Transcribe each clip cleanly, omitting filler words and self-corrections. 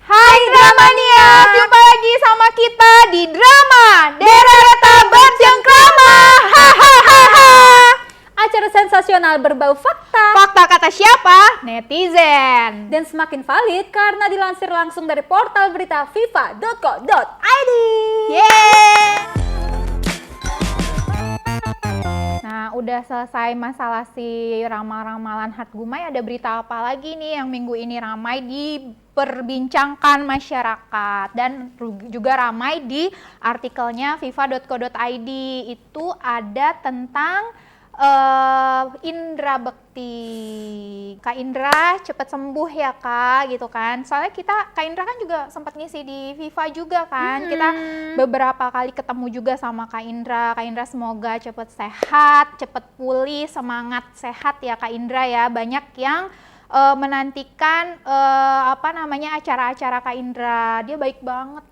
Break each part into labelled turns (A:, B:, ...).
A: Hai Dramania, jumpa lagi sama kita di drama Derata Bercengkrama. Hahaha.
B: Acara sensasional berbau fakta
A: Fakta kata siapa? Netizen.
B: dan semakin valid karena dilansir langsung dari portal berita fifa.co.id.
A: Yeay. Nah, udah selesai masalah si ramal-ramalan Hatgumai, ada berita apa lagi nih yang minggu ini ramai diperbincangkan masyarakat dan juga ramai di artikelnya fifa.co.id. Itu ada tentang Indra Bekti. Kak Indra cepet sembuh ya Kak, gitu kan. Soalnya Kak Indra kan juga sempat ngisi di FIFA juga kan. Kita beberapa kali ketemu juga sama Kak Indra. Kak Indra semoga cepet sehat, cepet pulih, semangat sehat ya Kak Indra ya. Banyak yang menantikan acara-acara Kak Indra. Dia baik banget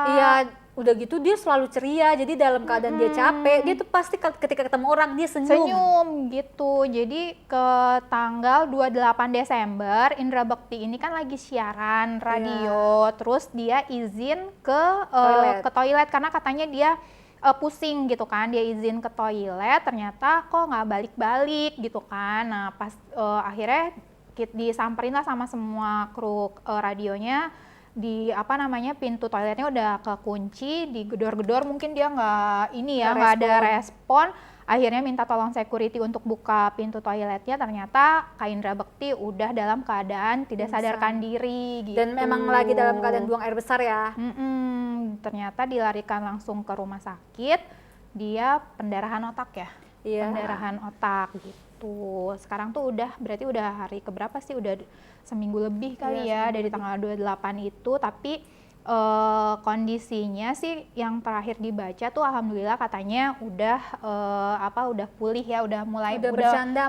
B: Iya, udah gitu dia selalu ceria. Jadi dalam keadaan dia capek, dia tuh pasti ketika ketemu orang dia
A: senyum gitu. Jadi ke tanggal 28 Desember Indra Bekti ini kan lagi siaran radio, terus dia izin ke toilet karena katanya dia pusing gitu kan. Dia izin ke toilet, ternyata kok nggak balik-balik gitu kan. Nah pas akhirnya disamperin lah sama semua kru radionya, di pintu toiletnya udah kekunci, digedor-gedor, mungkin dia nggak ada respon. Akhirnya minta tolong security untuk buka pintu toiletnya, ternyata Kak Indra Bekti udah dalam keadaan tidak sadarkan diri gitu.
B: dan memang lagi dalam keadaan buang air besar ya.
A: Ternyata dilarikan langsung ke rumah sakit, dia pendarahan otak ya.
B: Iya.
A: Pendarahan otak gitu. Sekarang tuh berarti udah hari keberapa sih? Udah seminggu lebih kali ya dari tanggal 28 itu, tapi kondisinya sih yang terakhir dibaca tuh alhamdulillah katanya udah pulih ya, udah bercanda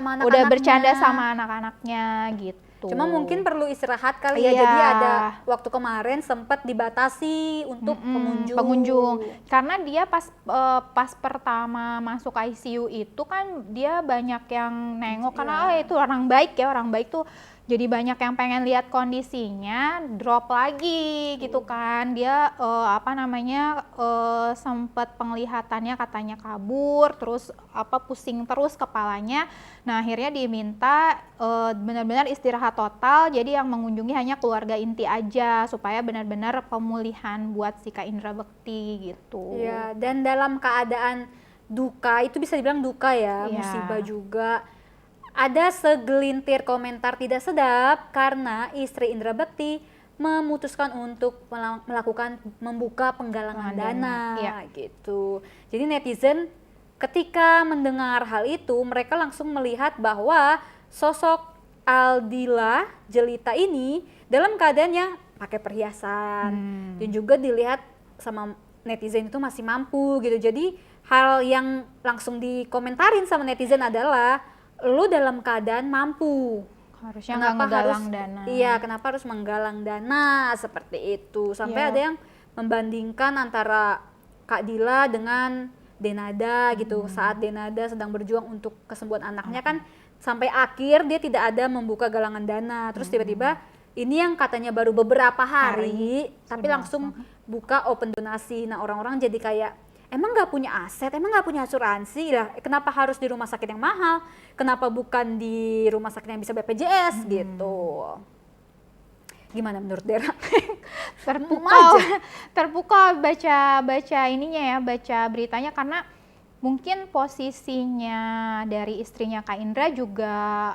A: sama anak-anaknya gitu.
B: Cuma mungkin perlu istirahat kali ya. Jadi ada waktu kemarin sempat dibatasi untuk pengunjung.
A: Karena dia pas pertama masuk ICU itu kan dia banyak yang nengok karena itu orang baik tuh. Jadi banyak yang pengen lihat kondisinya, drop lagi gitu kan. Dia sempat penglihatannya katanya kabur, terus pusing terus kepalanya. Nah, akhirnya diminta benar-benar istirahat total. Jadi yang mengunjungi hanya keluarga inti aja supaya benar-benar pemulihan buat si Kak Indra Bekti gitu.
B: Iya, dan dalam keadaan duka, itu bisa dibilang duka ya, musibah juga. Ada segelintir komentar tidak sedap karena istri Indra Bekti memutuskan untuk membuka penggalangan dana gitu. Jadi netizen ketika mendengar hal itu, mereka langsung melihat bahwa sosok Aldila Jelita ini dalam keadaan yang pakai perhiasan dan juga dilihat sama netizen itu masih mampu gitu. Jadi hal yang langsung dikomentarin sama netizen adalah, lu dalam keadaan mampu,
A: harusnya nggak menggalang dana.
B: Iya, kenapa harus menggalang dana seperti itu? Sampai ada yang membandingkan antara Kak Dila dengan Denada gitu. Saat Denada sedang berjuang untuk kesembuhan anaknya kan sampai akhir dia tidak ada membuka galangan dana. Terus tiba-tiba ini yang katanya baru beberapa hari tapi langsung buka open donasi. Nah, orang-orang jadi kayak, emang nggak punya aset, emang nggak punya asuransi lah, kenapa harus di rumah sakit yang mahal, kenapa bukan di rumah sakit yang bisa BPJS gitu. Gimana menurut Dera?
A: Terpukau baca ininya ya, baca beritanya, karena mungkin posisinya dari istrinya Kak Indra juga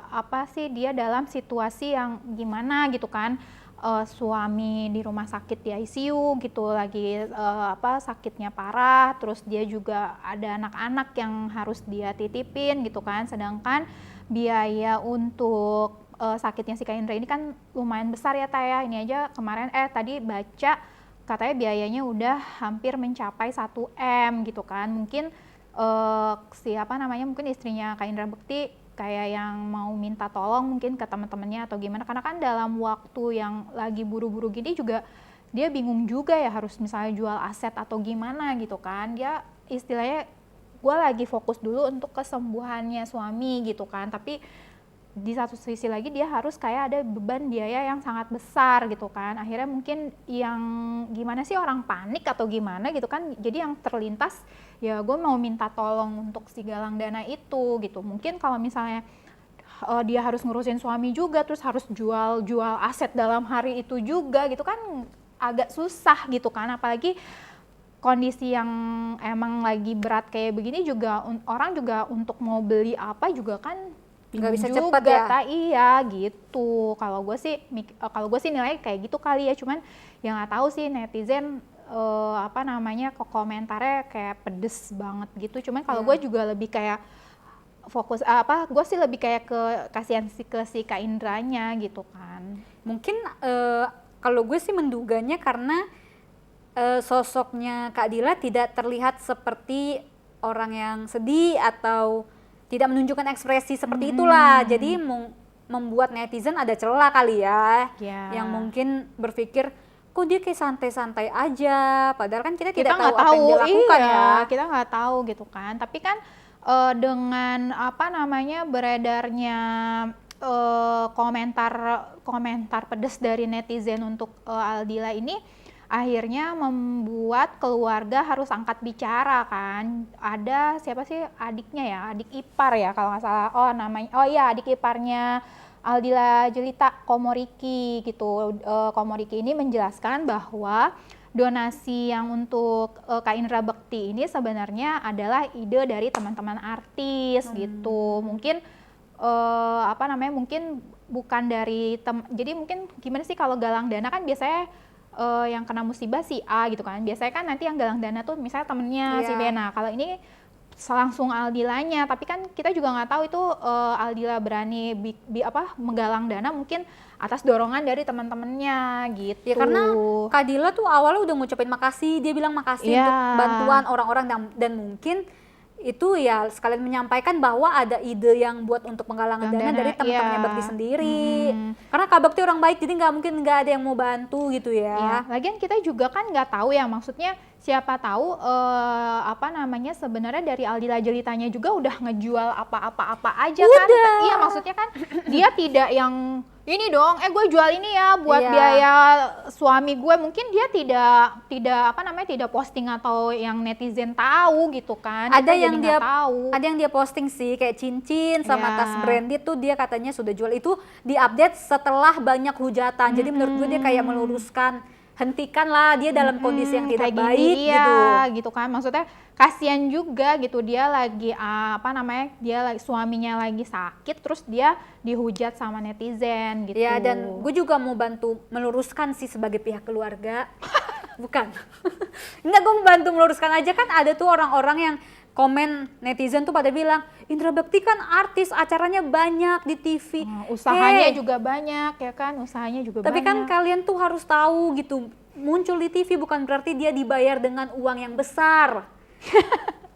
A: dia dalam situasi yang gimana gitu kan. Suami di rumah sakit di ICU gitu, lagi sakitnya parah, terus dia juga ada anak-anak yang harus dia titipin gitu kan, sedangkan biaya untuk sakitnya si Kak Indra ini kan lumayan besar ya Taya. Ini aja kemarin tadi baca katanya biayanya udah hampir mencapai 1M gitu kan. Mungkin mungkin istrinya Kak Indra Bekti kayak yang mau minta tolong mungkin ke teman-temannya atau gimana, karena kan dalam waktu yang lagi buru-buru gini juga dia bingung juga ya, harus misalnya jual aset atau gimana gitu kan. Dia istilahnya, gue lagi fokus dulu untuk kesembuhannya suami gitu kan, tapi di satu sisi lagi dia harus kayak ada beban biaya yang sangat besar gitu kan. Akhirnya mungkin yang gimana sih, orang panik atau gimana gitu kan, jadi yang terlintas ya gue mau minta tolong untuk si galang dana itu gitu. Mungkin kalau misalnya dia harus ngurusin suami juga, terus harus jual aset dalam hari itu juga gitu kan, agak susah gitu kan. Apalagi kondisi yang emang lagi berat kayak begini juga, orang juga untuk mau beli apa juga kan
B: nggak bisa
A: juga,
B: cepet ya.
A: Iya gitu. Kalau gue sih nilai kayak gitu kali ya. Cuman yang nggak tahu sih netizen komentarnya kayak pedes banget gitu. Cuman kalau gue juga lebih kayak fokus gue sih lebih kayak ke kasihan ke si Kak Indranya gitu kan.
B: Mungkin kalau gue sih menduganya karena sosoknya Kak Dila tidak terlihat seperti orang yang sedih atau tidak menunjukkan ekspresi seperti itulah. Jadi membuat netizen ada celah kali ya, yang mungkin berpikir kok dia kayak santai-santai aja, padahal kan kita tidak tahu apa yang dia lakukan ya.
A: Kita nggak tahu gitu kan. Tapi kan dengan beredarnya komentar pedes dari netizen untuk Aldila ini, akhirnya membuat keluarga harus angkat bicara kan. Ada siapa sih adiknya ya, adik ipar ya kalau nggak salah, adik iparnya Aldila Jelita, Komoriki gitu. Komoriki ini menjelaskan bahwa donasi yang untuk Kak Indra Bekti ini sebenarnya adalah ide dari teman-teman artis gitu. Mungkin mungkin bukan dari jadi mungkin gimana sih, kalau galang dana kan biasanya yang kena musibah si A gitu kan. Biasanya kan nanti yang galang dana tuh misalnya temennya si Bena. Kalau ini langsung Aldilanya, tapi kan kita juga nggak tahu itu Aldila berani menggalang dana mungkin atas dorongan dari teman-temannya gitu.
B: Ya karena Kak Dila tuh awalnya udah ngucapin makasih, dia bilang makasih untuk bantuan orang-orang dan mungkin itu ya sekalian menyampaikan bahwa ada ide yang buat untuk penggalangan dana dari teman-temannya Bekti sendiri. Karena Kak Bekti orang baik, jadi nggak mungkin nggak ada yang mau bantu gitu ya.
A: Lagian kita juga kan nggak tahu ya, maksudnya siapa tahu sebenarnya dari Aldila Jelitanya juga udah ngejual apa-apa aja kan. Iya, maksudnya kan dia tidak yang ini dong, gue jual ini ya buat biaya suami gue. Mungkin dia tidak posting atau yang netizen tahu gitu kan.
B: Ada yang dia posting sih kayak cincin sama tas branded tuh dia katanya sudah jual, itu diupdate setelah banyak hujatan. Jadi menurut gue dia kayak meluruskan, hentikanlah dia dalam kondisi yang tidak baik
A: gitu kan. Maksudnya kasihan juga gitu, dia lagi suaminya lagi sakit, terus dia dihujat sama netizen gitu.
B: Ya, dan gue juga mau bantu meluruskan sih sebagai pihak keluarga. Bukan. Enggak, gue mau bantu meluruskan aja. Kan ada tuh orang-orang yang komen netizen tuh pada bilang, Indra Bekti kan artis, acaranya banyak di TV.
A: Usahanya juga banyak ya kan,
B: Tapi kan kalian tuh harus tahu gitu, muncul di TV bukan berarti dia dibayar dengan uang yang besar.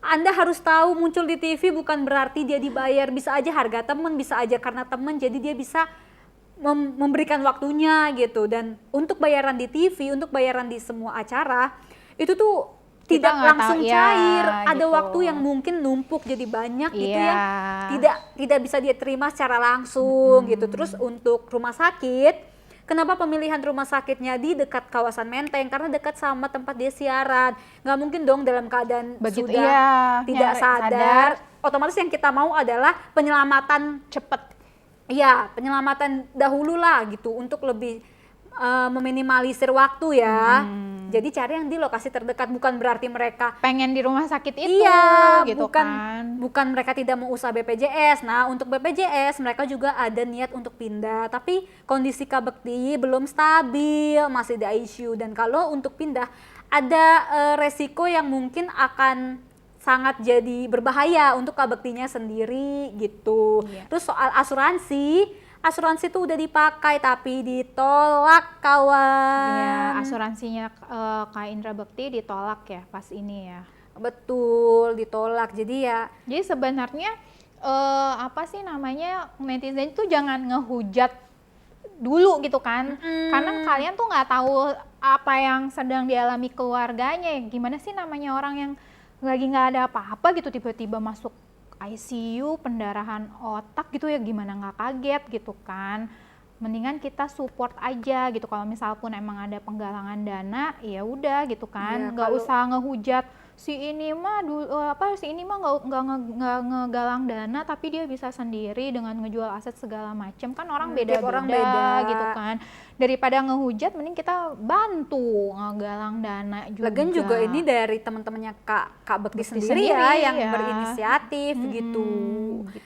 B: Anda harus tahu muncul di TV bukan berarti dia dibayar, bisa aja harga temen, bisa aja karena temen jadi dia bisa memberikan waktunya gitu. Dan untuk bayaran di TV, untuk bayaran di semua acara, itu tuh tidak langsung cair, ada waktu yang mungkin numpuk jadi banyak gitu yang tidak bisa dia terima secara langsung gitu. Terus untuk rumah sakit, kenapa pemilihan rumah sakitnya di dekat kawasan Menteng? Karena dekat sama tempat dia siaran. Nggak mungkin dong dalam keadaan sudah tidak sadar. Otomatis yang kita mau adalah penyelamatan cepat. Iya, penyelamatan dahulu lah gitu untuk lebih meminimalisir waktu ya. Jadi cari yang di lokasi terdekat, bukan berarti mereka
A: pengen di rumah sakit itu gitu kan.
B: Bukan mereka tidak mau usaha BPJS. Nah, untuk BPJS mereka juga ada niat untuk pindah, tapi kondisi Kak Bekti belum stabil, masih di ICU, dan kalau untuk pindah ada resiko yang mungkin akan sangat jadi berbahaya untuk Kak Bektinya sendiri gitu. Terus soal asuransi tuh udah dipakai tapi ditolak, kawan.
A: Iya, asuransinya Kak Indra Bekti ditolak ya pas ini ya.
B: Betul, ditolak. Jadi
A: sebenarnya netizen tuh jangan ngehujat dulu gitu kan. Karena kalian tuh nggak tahu apa yang sedang dialami keluarganya. Gimana sih namanya orang yang lagi nggak ada apa-apa gitu tiba-tiba masuk ICU, pendarahan otak gitu ya, gimana nggak kaget gitu kan. Mendingan kita support aja gitu. Kalau misal pun emang ada penggalangan dana, ya udah gitu kan, nggak usah ngehujat si ini mah nggak ngegalang dana tapi dia bisa sendiri dengan ngejual aset segala macam, kan orang beda-beda gitu kan. Daripada ngehujat, mending kita bantu ngegalang dana juga.
B: Lagian juga ini dari teman-temannya Kak Bekti sendiri ya yang berinisiatif gitu.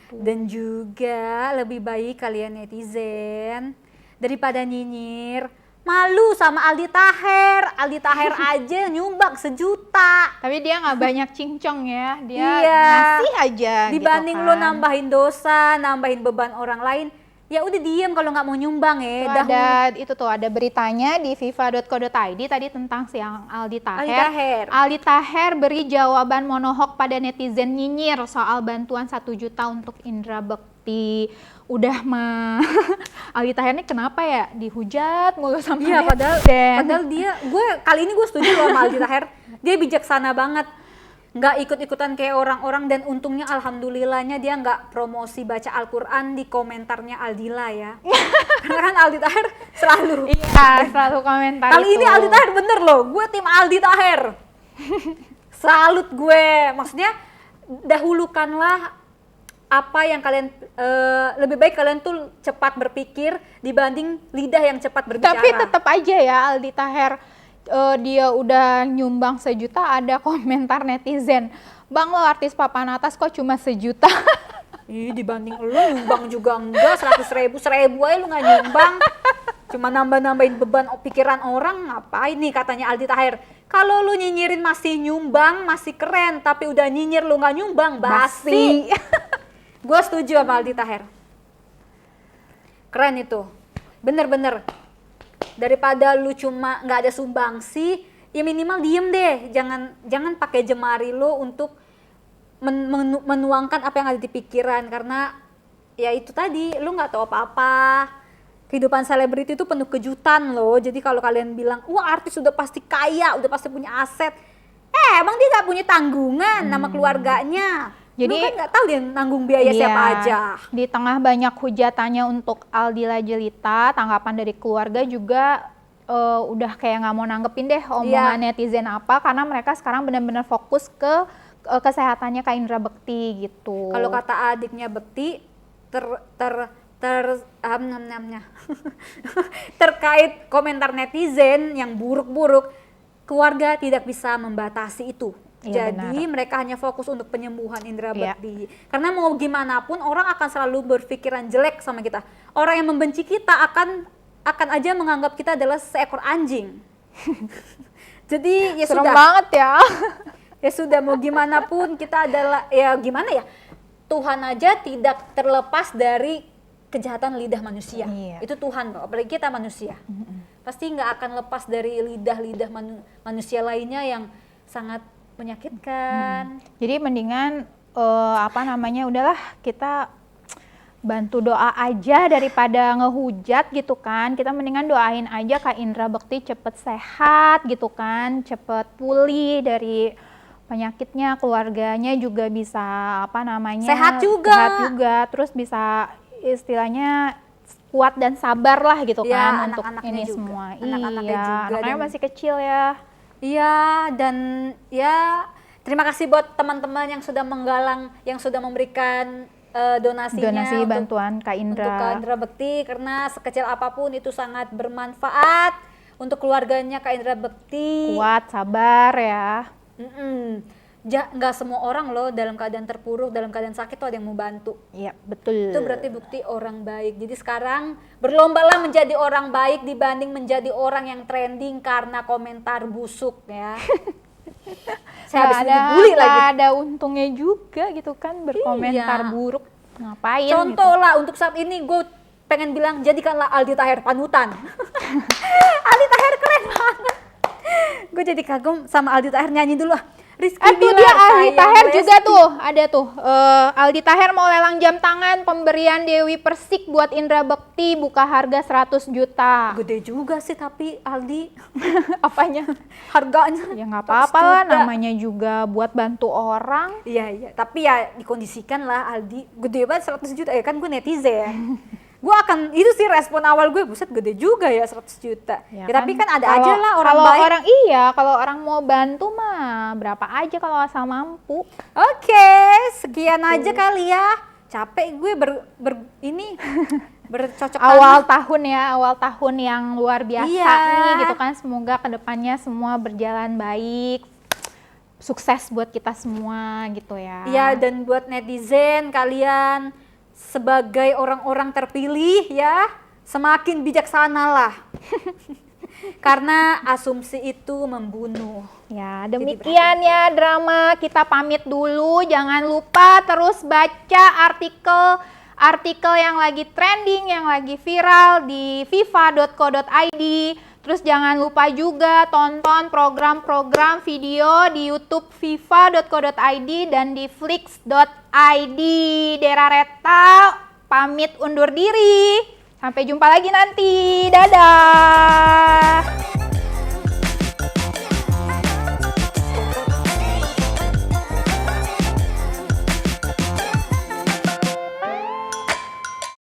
B: Dan juga lebih baik kalian netizen daripada nyinyir, malu sama Aldi Taher. Aldi Taher aja nyumbang 1 juta.
A: Tapi dia nggak banyak cincong ya, dia ngasih aja.
B: Dibanding
A: gitu kan.
B: lo nambahin dosa, nambahin beban orang lain, ya udah diem kalau nggak mau nyumbang ya.
A: Ada beritanya di fifa.co.id tadi tentang si Aldi Taher. Aldi Taher beri jawaban monohok pada netizen nyinyir soal bantuan 1 juta untuk Indra Bekti. Udah mah Aldi Taher ini kenapa ya dihujat mulu sama
B: padahal dia, kali ini gue setuju loh sama Aldi Taher. Dia bijaksana banget, nggak ikut-ikutan kayak orang-orang, dan untungnya alhamdulillahnya dia nggak promosi baca Al-Quran di komentarnya Aldila ya. Karena kan Aldi Taher selalu komentar kali itu. Ini Aldi Taher bener loh, gue tim Aldi Taher. Salut gue, maksudnya dahulukanlah apa yang kalian, lebih baik kalian tuh cepat berpikir dibanding lidah yang cepat berbicara.
A: Tapi tetap aja ya Aldi Taher, dia udah nyumbang 1 juta, ada komentar netizen, "Bang, lo artis papan atas kok cuma 1 juta?"
B: Ih, dibanding lo nyumbang juga enggak, 100.000 aja lo nggak nyumbang. Cuma nambah-nambahin beban pikiran orang, ngapain nih katanya Aldi Taher. Kalau lu nyinyirin masih nyumbang, masih keren, tapi udah nyinyir lu nggak nyumbang, basi. Gue setuju sama Aldi Taher. Keren itu. Bener-bener. Daripada lu cuma nggak ada sumbangsi, ya minimal diem deh. Jangan pakai jemari lu untuk menuangkan apa yang ada di pikiran. Karena ya itu tadi, lu nggak tahu apa-apa. Kehidupan selebriti itu penuh kejutan loh. Jadi kalau kalian bilang, wah artis udah pasti kaya, udah pasti punya aset. Emang dia nggak punya tanggungan nama keluarganya. Jadi lu kan nggak tahu dia nanggung biaya siapa aja.
A: Di tengah banyak hujatannya untuk Aldila Jelita, tanggapan dari keluarga juga udah kayak nggak mau nanggepin deh omongan netizen apa, karena mereka sekarang benar-benar fokus ke kesehatannya Kak Indra Bekti gitu.
B: Kalau kata adiknya Bekti, terkait komentar netizen yang buruk-buruk, keluarga tidak bisa membatasi itu.
A: Ya,
B: jadi benar. Mereka hanya fokus untuk penyembuhan Indra Bekti. Karena mau gimana pun orang akan selalu berpikiran jelek sama kita. Orang yang membenci kita akan aja menganggap kita adalah seekor anjing. Jadi ya
A: serem
B: sudah.
A: Banget ya.
B: Ya sudah, mau gimana pun kita adalah, ya gimana ya, Tuhan aja tidak terlepas dari kejahatan lidah manusia. Itu Tuhan loh, apalagi kita manusia. Pasti nggak akan lepas dari lidah-lidah manusia lainnya yang sangat menyakitkan.
A: Jadi mendingan udahlah kita bantu doa aja daripada ngehujat gitu kan. Kita mendingan doain aja Kak Indra Bekti cepet sehat gitu kan, cepet pulih dari penyakitnya, keluarganya juga bisa
B: sehat juga,
A: terus bisa istilahnya kuat dan sabar lah gitu
B: ya,
A: kan untuk ini
B: juga.
A: semua.
B: Anaknya
A: masih kecil ya.
B: Iya, dan ya terima kasih buat teman-teman yang sudah menggalang, yang sudah memberikan donasi
A: bantuan Kak Indra.
B: Untuk Kak Indra Bekti, karena sekecil apapun itu sangat bermanfaat untuk keluarganya Kak Indra Bekti.
A: Kuat, sabar ya.
B: Nggak semua orang loh dalam keadaan terpuruk, dalam keadaan sakit tuh ada yang mau bantu.
A: Iya, betul.
B: Itu berarti bukti orang baik. Jadi sekarang berlombalah menjadi orang baik dibanding menjadi orang yang trending karena komentar busuk ya. Saya habis dibully lagi.
A: Nggak ada untungnya juga gitu kan berkomentar buruk. Ngapain?
B: Contoh gitu lah untuk saat ini gue pengen bilang, jadikanlah Aldi Taher panutan. Aldi Taher keren banget. Gue jadi kagum sama Aldi Taher, nyanyi dulu ah. Rizky
A: Tuh
B: Bilar,
A: dia Aldi
B: sayang
A: Taher
B: Lesti.
A: juga tuh, ada tuh. Aldi Taher mau lelang jam tangan pemberian Dewi Persik buat Indra Bekti, buka harga 100 juta.
B: Gede juga sih tapi Aldi
A: Apanya?
B: harganya.
A: Ya nggak
B: 100
A: apa-apa lah,
B: juta.
A: namanya juga buat bantu orang.
B: Iya, tapi ya dikondisikan lah Aldi, gede banget 100 juta, ya kan gue netizen. Gue akan, itu sih respon awal gue, buset gede juga ya 100 juta. Ya, tapi kan ada aja lah orang
A: kalau
B: baik.
A: Kalau orang mau bantu mah berapa aja kalau asal mampu.
B: Oke, sekian aja kali ya. Capek gue bercocok
A: Awal tahun yang luar biasa
B: Iya.
A: nih gitu kan. Semoga kedepannya semua berjalan baik. Sukses buat kita semua gitu ya.
B: Iya, dan buat netizen kalian sebagai orang-orang terpilih ya, semakin bijaksana lah. Karena asumsi itu membunuh.
A: Ya, demikian ya drama. Kita pamit dulu. Jangan lupa terus baca artikel yang lagi trending, yang lagi viral di fifa.co.id. Terus jangan lupa juga tonton program-program video di YouTube fifa.co.id dan di flix.id. Dera Reta pamit undur diri. Sampai jumpa lagi nanti. Dadah.